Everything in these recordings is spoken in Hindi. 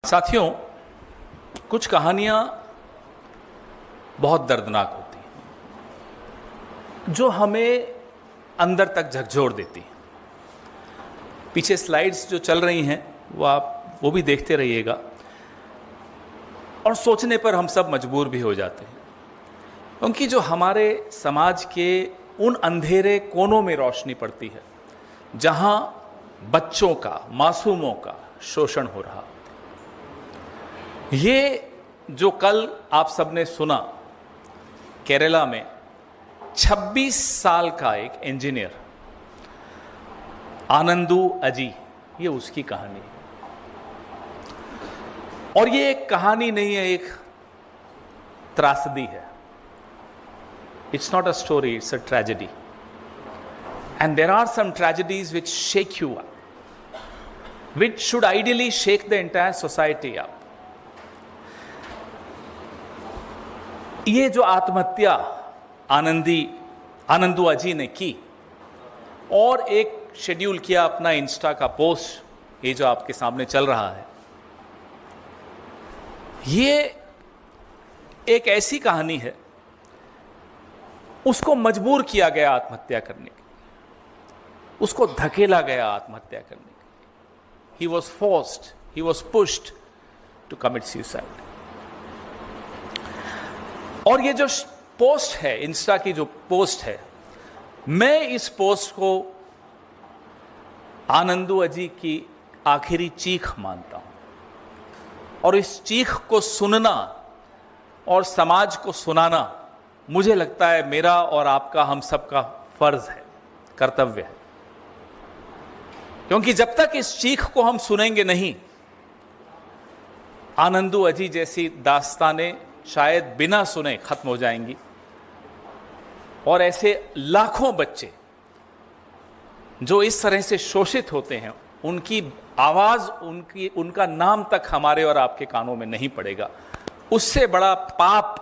साथियों, कुछ कहानियां बहुत दर्दनाक होती हैं जो हमें अंदर तक झकझोर देती हैं। पीछे स्लाइड्स जो चल रही हैं वो भी देखते रहिएगा और सोचने पर हम सब मजबूर भी हो जाते हैं, क्योंकि जो हमारे समाज के उन अंधेरे कोनों में रोशनी पड़ती है जहां बच्चों का, मासूमों का शोषण हो रहा। ये जो कल आप सबने सुना, केरला में 26 साल का एक इंजीनियर आनंदू अजी, ये उसकी कहानी है। और ये एक कहानी नहीं है, एक त्रासदी है। It's not a story, it's a tragedy. And there are some tragedies which shake you up, which should ideally shake the entire society up. ये जो आत्महत्या आनंदू अजी ने की और एक शेड्यूल किया अपना इंस्टा का पोस्ट, ये जो आपके सामने चल रहा है, ये एक ऐसी कहानी है। उसको मजबूर किया गया आत्महत्या करने के लिए, उसको धकेला गया आत्महत्या करने के लिए। He was forced, he was pushed to commit suicide. और ये जो पोस्ट है, इंस्टा की जो पोस्ट है, मैं इस पोस्ट को आनंदू अजी की आखिरी चीख मानता हूं। और इस चीख को सुनना और समाज को सुनाना, मुझे लगता है मेरा और आपका, हम सबका फर्ज है, कर्तव्य है। क्योंकि जब तक इस चीख को हम सुनेंगे नहीं, आनंदू अजी जैसी दास्तानें शायद बिना सुने खत्म हो जाएंगी। और ऐसे लाखों बच्चे जो इस तरह से शोषित होते हैं, उनकी आवाज, उनका नाम तक हमारे और आपके कानों में नहीं पड़ेगा। उससे बड़ा पाप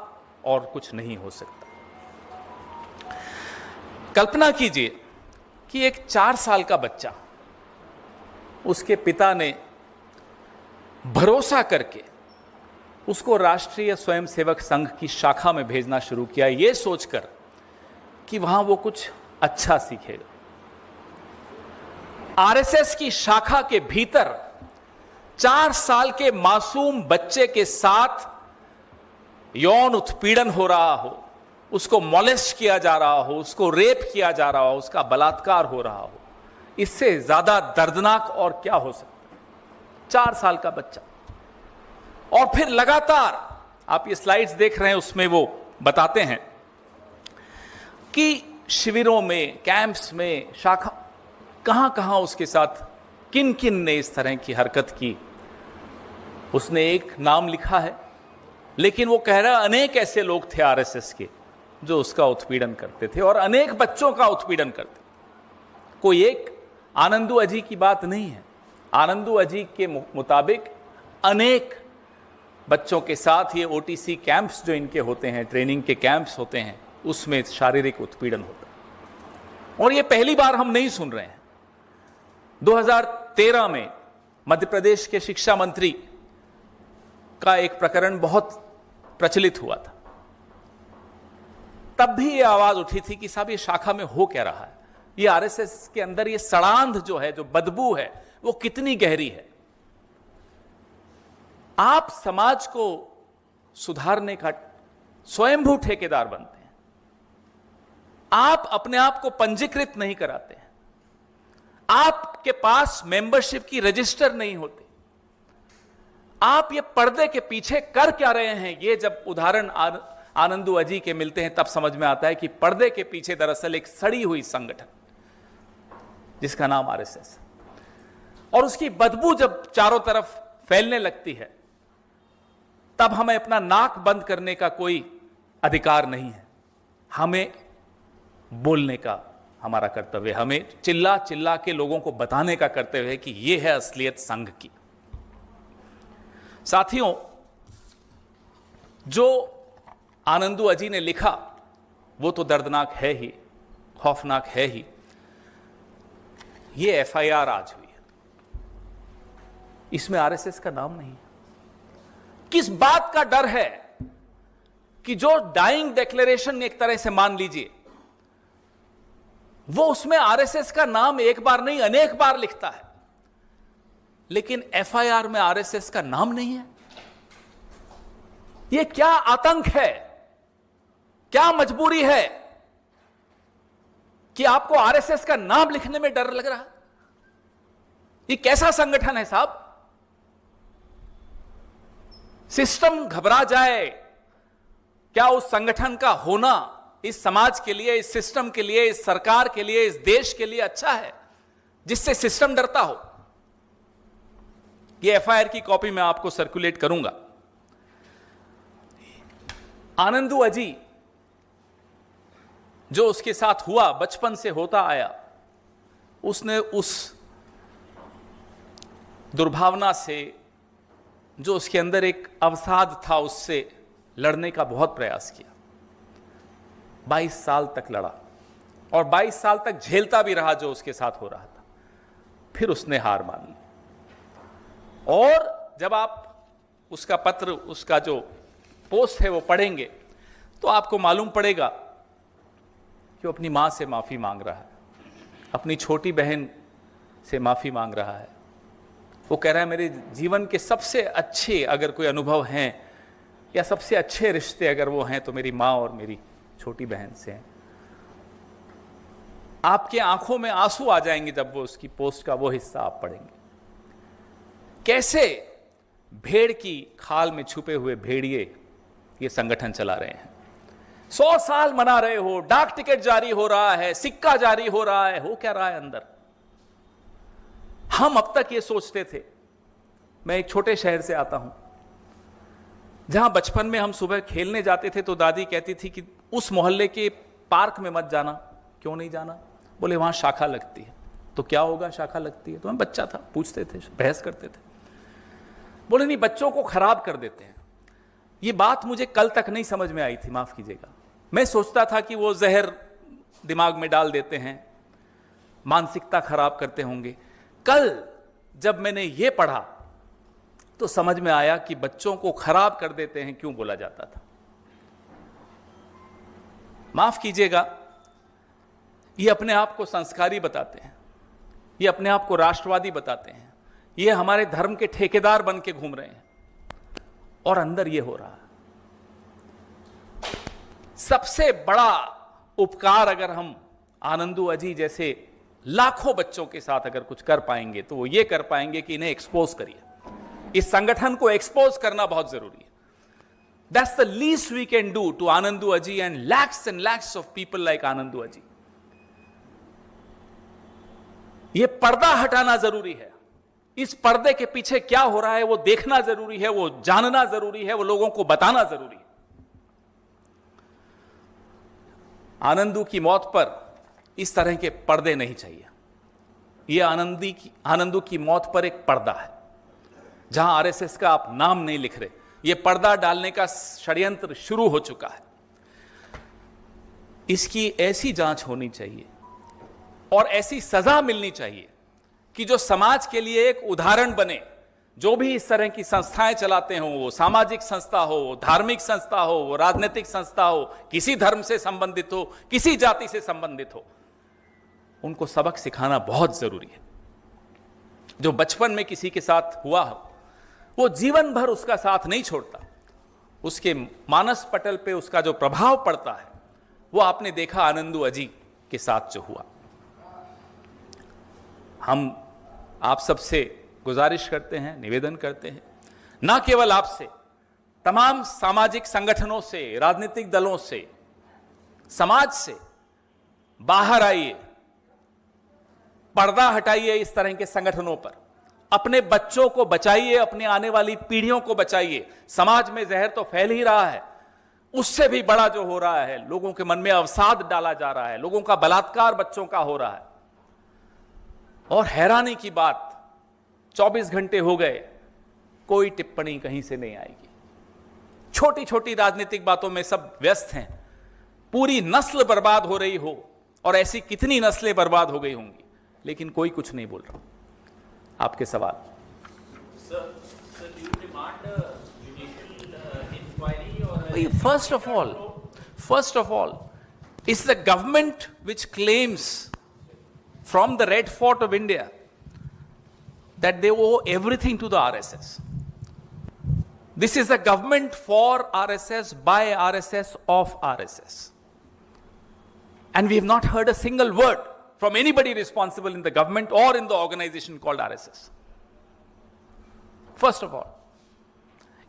और कुछ नहीं हो सकता। कल्पना कीजिए कि एक 4 साल का बच्चा, उसके पिता ने भरोसा करके उसको राष्ट्रीय स्वयंसेवक संघ की शाखा में भेजना शुरू किया, यह सोचकर कि वहां वो कुछ अच्छा सीखेगा। आरएसएस की शाखा के भीतर 4 साल के मासूम बच्चे के साथ यौन उत्पीड़न हो रहा हो, उसको मॉलेस्ट किया जा रहा हो, उसको रेप किया जा रहा हो, उसका बलात्कार हो रहा हो, इससे ज्यादा दर्दनाक और क्या हो सकता है? 4 साल का बच्चा। और फिर लगातार आप ये स्लाइड्स देख रहे हैं, उसमें वो बताते हैं कि शिविरों में, कैंप्स में, शाखा, कहां कहां उसके साथ किन किन ने इस तरह की हरकत की। उसने एक नाम लिखा है, लेकिन वो कह रहा है अनेक ऐसे लोग थे आरएसएस के जो उसका उत्पीड़न करते थे और अनेक बच्चों का उत्पीड़न करते। कोई एक आनंदू अजी की बात नहीं है। आनंदू अजी के मुताबिक अनेक बच्चों के साथ ये ओटीसी कैंप्स जो इनके होते हैं, ट्रेनिंग के कैंप्स होते हैं, उसमें शारीरिक उत्पीड़न होता है। और ये पहली बार हम नहीं सुन रहे हैं। 2013 में मध्य प्रदेश के शिक्षा मंत्री का एक प्रकरण बहुत प्रचलित हुआ था। तब भी ये आवाज उठी थी कि साहब, ये शाखा में हो क्या रहा है? ये आरएसएस के अंदर ये सड़ांध जो है, जो बदबू है, वो कितनी गहरी है। आप समाज को सुधारने का स्वयंभू ठेकेदार बनते हैं। आप अपने आप को पंजीकृत नहीं कराते हैं। आपके पास मेंबरशिप की रजिस्टर नहीं होती। आप ये पर्दे के पीछे कर क्या रहे हैं? ये जब उदाहरण आनंदू अजी के मिलते हैं, तब समझ में आता है कि पर्दे के पीछे दरअसल एक सड़ी हुई संगठन जिसका नाम आरएसएस, और उसकी बदबू जब चारों तरफ फैलने लगती है, तब हमें अपना नाक बंद करने का कोई अधिकार नहीं है। हमें बोलने का हमारा कर्तव्य, हमें चिल्ला चिल्ला के लोगों को बताने का कर्तव्य है कि यह है असलियत संघ की। साथियों, जो आनंदू अजी ने लिखा वो तो दर्दनाक है ही, खौफनाक है ही। ये एफआईआर आज हुई है, इसमें आरएसएस का नाम नहीं है। किस बात का डर है कि जो डाइंग डिक्लेरेशन एक तरह से मान लीजिए, वो उसमें आरएसएस का नाम एक बार नहीं अनेक बार लिखता है, लेकिन एफआईआर में आरएसएस का नाम नहीं है। यह क्या आतंक है, क्या मजबूरी है कि आपको आरएसएस का नाम लिखने में डर लग रहा है? ये कैसा संगठन है साहब? सिस्टम घबरा जाए, क्या उस संगठन का होना इस समाज के लिए, इस सिस्टम के लिए, इस सरकार के लिए, इस देश के लिए अच्छा है, जिससे सिस्टम डरता हो? ये एफआईआर की कॉपी मैं आपको सर्कुलेट करूंगा। आनंदू अजी, जो उसके साथ हुआ, बचपन से होता आया, उसने उस दुर्भावना से, जो उसके अंदर एक अवसाद था, उससे लड़ने का बहुत प्रयास किया। 22 साल तक लड़ा और 22 साल तक झेलता भी रहा जो उसके साथ हो रहा था। फिर उसने हार मान ली। और जब आप उसका पत्र, उसका जो पोस्ट है वो पढ़ेंगे तो आपको मालूम पड़ेगा कि वो अपनी मां से माफी मांग रहा है, अपनी छोटी बहन से माफी मांग रहा है। वो कह रहा है मेरे जीवन के सबसे अच्छे अगर कोई अनुभव हैं या सबसे अच्छे रिश्ते अगर वो हैं तो मेरी मां और मेरी छोटी बहन से हैं। आपके आंखों में आंसू आ जाएंगे जब वो उसकी पोस्ट का वो हिस्सा आप पढ़ेंगे। कैसे भेड़ की खाल में छुपे हुए भेड़िए ये संगठन चला रहे हैं। 100 साल मना रहे हो, डाक टिकट जारी हो रहा है, सिक्का जारी हो रहा है, हो क्या रहा है अंदर? हम अब तक ये सोचते थे, मैं एक छोटे शहर से आता हूं जहां बचपन में हम सुबह खेलने जाते थे तो दादी कहती थी कि उस मोहल्ले के पार्क में मत जाना। क्यों नहीं जाना? बोले वहां शाखा लगती है। तो क्या होगा शाखा लगती है? तो मैं बच्चा था, पूछते थे, बहस करते थे। बोले नहीं, बच्चों को खराब कर देते हैं। ये बात मुझे कल तक नहीं समझ में आई थी, माफ कीजिएगा। मैं सोचता था कि वो जहर दिमाग में डाल देते हैं, मानसिकता खराब करते होंगे। कल जब मैंने ये पढ़ा तो समझ में आया कि बच्चों को खराब कर देते हैं क्यों बोला जाता था। माफ कीजिएगा, ये अपने आप को संस्कारी बताते हैं, ये अपने आप को राष्ट्रवादी बताते हैं, ये हमारे धर्म के ठेकेदार बन के घूम रहे हैं और अंदर ये हो रहा है। सबसे बड़ा उपकार अगर हम आनंदू अजी जैसे लाखों बच्चों के साथ अगर कुछ कर पाएंगे तो वो ये कर पाएंगे कि इन्हें एक्सपोज करिए। इस संगठन को एक्सपोज करना बहुत जरूरी है। That's the least we can do to Anandu Aji and lakhs of people like Anandu Aji. ये पर्दा हटाना जरूरी है। इस पर्दे के पीछे क्या हो रहा है वो देखना जरूरी है, वो जानना जरूरी है, वो लोगों को बताना जरूरी है। आनंदू की मौत पर इस तरह के पर्दे नहीं चाहिए। ये आनंदू की मौत पर एक पर्दा है जहां आरएसएस का आप नाम नहीं लिख रहे। ये पर्दा डालने का षड्यंत्र शुरू हो चुका है। इसकी ऐसी जांच होनी चाहिए और ऐसी सजा मिलनी चाहिए कि जो समाज के लिए एक उदाहरण बने। जो भी इस तरह की संस्थाएं चलाते हो, वो सामाजिक संस्था हो, धार्मिक संस्था हो, वो राजनीतिक संस्था हो, किसी धर्म से संबंधित हो, किसी जाति से संबंधित हो, उनको सबक सिखाना बहुत जरूरी है। जो बचपन में किसी के साथ हुआ हो वो जीवन भर उसका साथ नहीं छोड़ता। उसके मानस पटल पे उसका जो प्रभाव पड़ता है वो आपने देखा आनंदू अजी के साथ जो हुआ। हम आप सबसे गुजारिश करते हैं, निवेदन करते हैं, ना केवल आपसे, तमाम सामाजिक संगठनों से, राजनीतिक दलों से, समाज से बाहर आइए, पर्दा हटाइए इस तरह के संगठनों पर। अपने बच्चों को बचाइए, अपने आने वाली पीढ़ियों को बचाइए। समाज में जहर तो फैल ही रहा है, उससे भी बड़ा जो हो रहा है, लोगों के मन में अवसाद डाला जा रहा है, लोगों का बलात्कार बच्चों का हो रहा है। और हैरानी की बात, 24 घंटे हो गए, कोई टिप्पणी कहीं से नहीं आएगी। छोटी छोटी राजनीतिक बातों में सब व्यस्त हैं। पूरी नस्ल बर्बाद हो रही हो, और ऐसी कितनी नस्लें बर्बाद हो गई होंगी, लेकिन कोई कुछ नहीं बोल रहा। आपके सवाल। Sir, do you demand judicial first of all, it's the government which claims from the Red Fort of India that they owe everything to the RSS. This is a government for RSS, by RSS, of RSS. And we have not heard a single word from anybody responsible in the government or in the organization called RSS. First of all,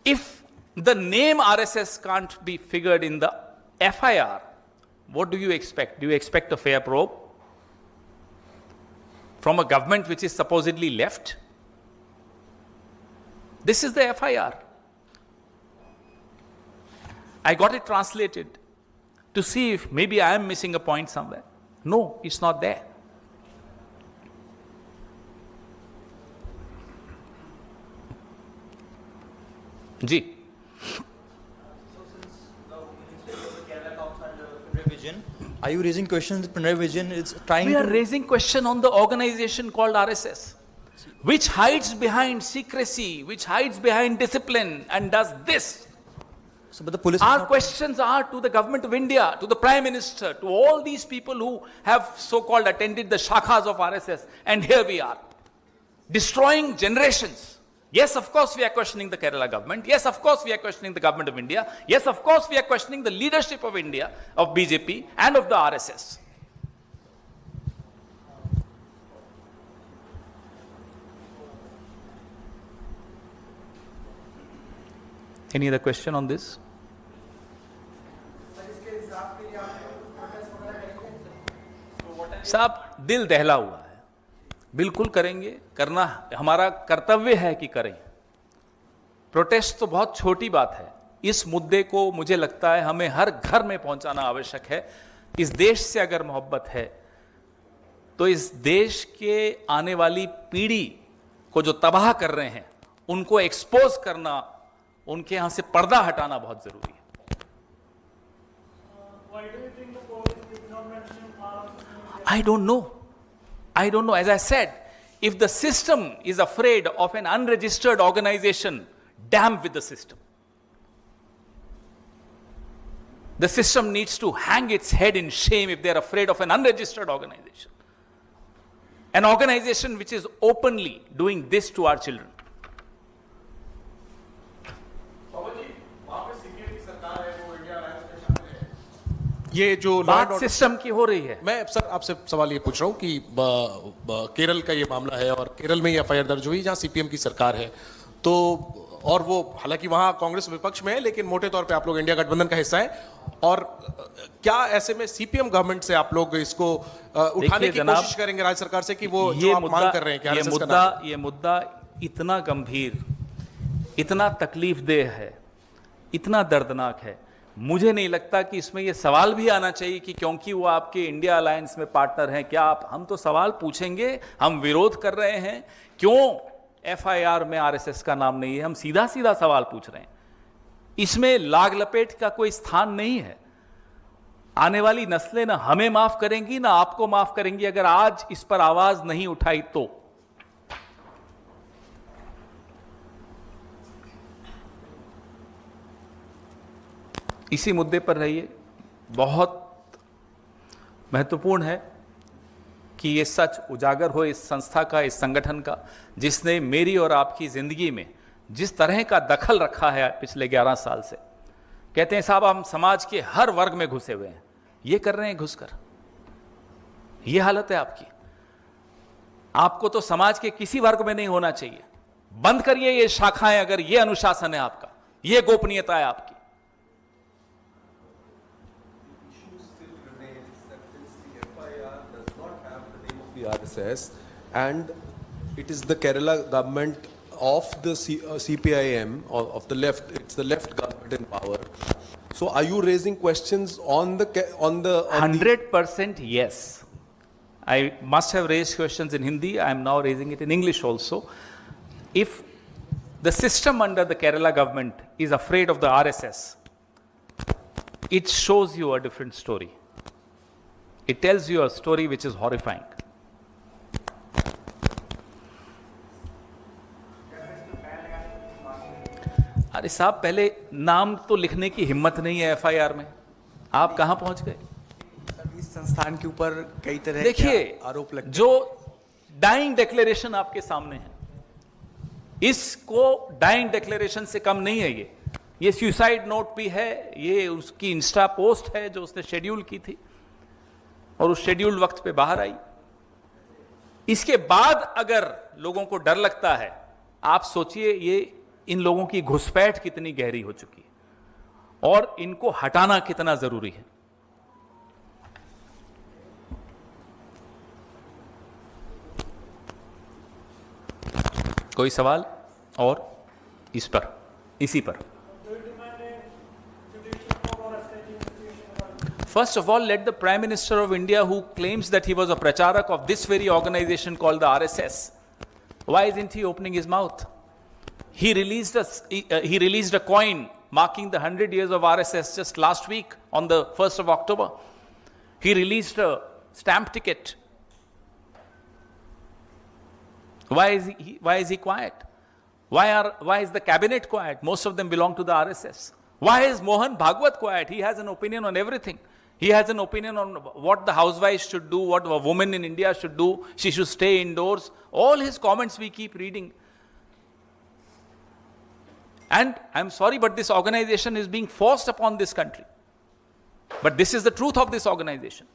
if the name RSS can't be figured in the FIR, what do you expect? Do you expect a fair probe from a government which is supposedly left? This is the FIR. I got it translated to see if maybe I am missing a point somewhere. No, it's not there. Ji. Are you raising questions that Pinarayi Vijayan is trying We to... are raising question on the organization called RSS, which hides behind secrecy, which hides behind discipline and does this. So, but the police... Our questions are to the government of India, to the Prime Minister, to all these people who have so-called attended the shakhas of RSS. And here we are, destroying generations. Yes, of course we are questioning the Kerala government. Yes, of course we are questioning the government of India. Yes, of course we are questioning the leadership of India, of BJP and of the RSS. Any other question on this? साहब दिल दहला हुआ है, बिल्कुल करेंगे, करना हमारा कर्तव्य है कि करें। प्रोटेस्ट तो बहुत छोटी बात है, इस मुद्दे को मुझे लगता है हमें हर घर में पहुंचाना आवश्यक है। इस देश से अगर मोहब्बत है तो इस देश के आने वाली पीढ़ी को जो तबाह कर रहे हैं उनको एक्सपोज करना, उनके यहां से पर्दा हटाना बहुत जरूरी है। I don't know. As I said, if the system is afraid of an unregistered organization, damn with the system. The system needs to hang its head in shame if they are afraid of an unregistered organization. An organization which is openly doing this to our children. ये जो बात सिस्टम की हो रही है। मैं सर आपसे सवाल ये पूछ रहा हूँ कि केरल का ये मामला है और केरल में ये एफआईआर दर्ज हुई जहाँ सीपीएम की सरकार है, तो और वो हालांकि वहाँ कांग्रेस विपक्ष में है लेकिन मोटे तौर पे आप लोग इंडिया गठबंधन का हिस्सा है, और क्या ऐसे में सीपीएम गवर्नमेंट से आप लोग इसको उठाने की कोशिश करेंगे राज्य सरकार से कि वो जो आप मांग कर रहे हैं कि ये मुद्दा इतना गंभीर, इतना तकलीफदेह है, इतना दर्दनाक है, मुझे नहीं लगता कि इसमें यह सवाल भी आना चाहिए कि क्योंकि वो आपके इंडिया अलायंस में पार्टनर हैं, क्या आप, हम तो सवाल पूछेंगे, हम विरोध कर रहे हैं, क्यों एफआईआर में आरएसएस का नाम नहीं है, हम सीधा सीधा सवाल पूछ रहे हैं। इसमें लाग लपेट का कोई स्थान नहीं है। आने वाली नस्लें ना हमें माफ करेंगी ना आपको माफ करेंगी अगर आज इस पर आवाज नहीं उठाई तो। इसी मुद्दे पर रहिए। बहुत महत्वपूर्ण है कि ये सच उजागर हो इस संस्था का, इस संगठन का, जिसने मेरी और आपकी जिंदगी में जिस तरह का दखल रखा है पिछले 11 साल से। कहते हैं साहब हम समाज के हर वर्ग में घुसे हुए हैं, ये कर रहे हैं घुसकर। ये हालत है आपकी। आपको तो समाज के किसी वर्ग में नहीं होना चाहिए। बंद करिए ये शाखाएं, अगर ये अनुशासन है आपका, ये गोपनीयता है आपकी। RSS, and it is the Kerala government of the CPIM, of the left. It's the left government in power. So, are you raising questions on the 100% yes. I must have raised questions in Hindi. I am now raising it in English also. If the system under the Kerala government is afraid of the RSS, it shows you a different story. It tells you a story which is horrifying. अरे साहब, पहले नाम तो लिखने की हिम्मत नहीं है एफआईआर में, आप कहां पहुंच गए? इस संस्थान के ऊपर कई तरह देखिए, के आरोप लगते जो डाइंग डिक्लेरेशन आपके सामने है, इसको डाइंग डिक्लेरेशन से कम नहीं है। ये सुसाइड नोट भी है, ये उसकी इंस्टा पोस्ट है जो उसने शेड्यूल की थी और उस शेड्यूल्ड वक्त पे बाहर आई। इसके बाद अगर लोगों को डर लगता है, आप सोचिए ये इन लोगों की घुसपैठ कितनी गहरी हो चुकी है और इनको हटाना कितना जरूरी है। कोई सवाल और इस पर, इसी पर? First of all, let the Prime Minister of India, who claims that he was a pracharak of this very organization called the RSS, why isn't he opening his mouth? He released a coin marking the 100 years of RSS just last week on the 1st of October. He released a stamp ticket. Why is he quiet? Why is the cabinet quiet? Most of them belong to the RSS. Why is Mohan Bhagwat quiet? He has an opinion on everything. He has an opinion on what the housewives should do, what a woman in India should do. She should stay indoors. All his comments we keep reading. And I'm sorry, but this organization is being forced upon this country. But this is the truth of this organization.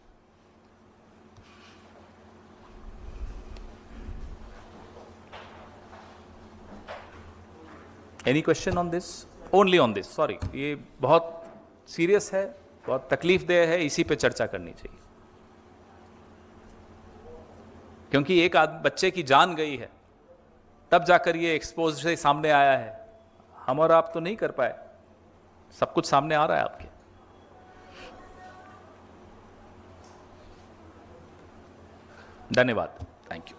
Any question on this? Only on this, sorry. ये बहुत सीरियस है, बहुत तकलीफदेह है, इसी पे चर्चा करनी चाहिए। क्योंकि एक बच्चे की जान गई है, तब जाकर ये एक्सपोज से सामने आया है। हम और आप तो नहीं कर पाए, सब कुछ सामने आ रहा है आपके। धन्यवाद, थैंक यू।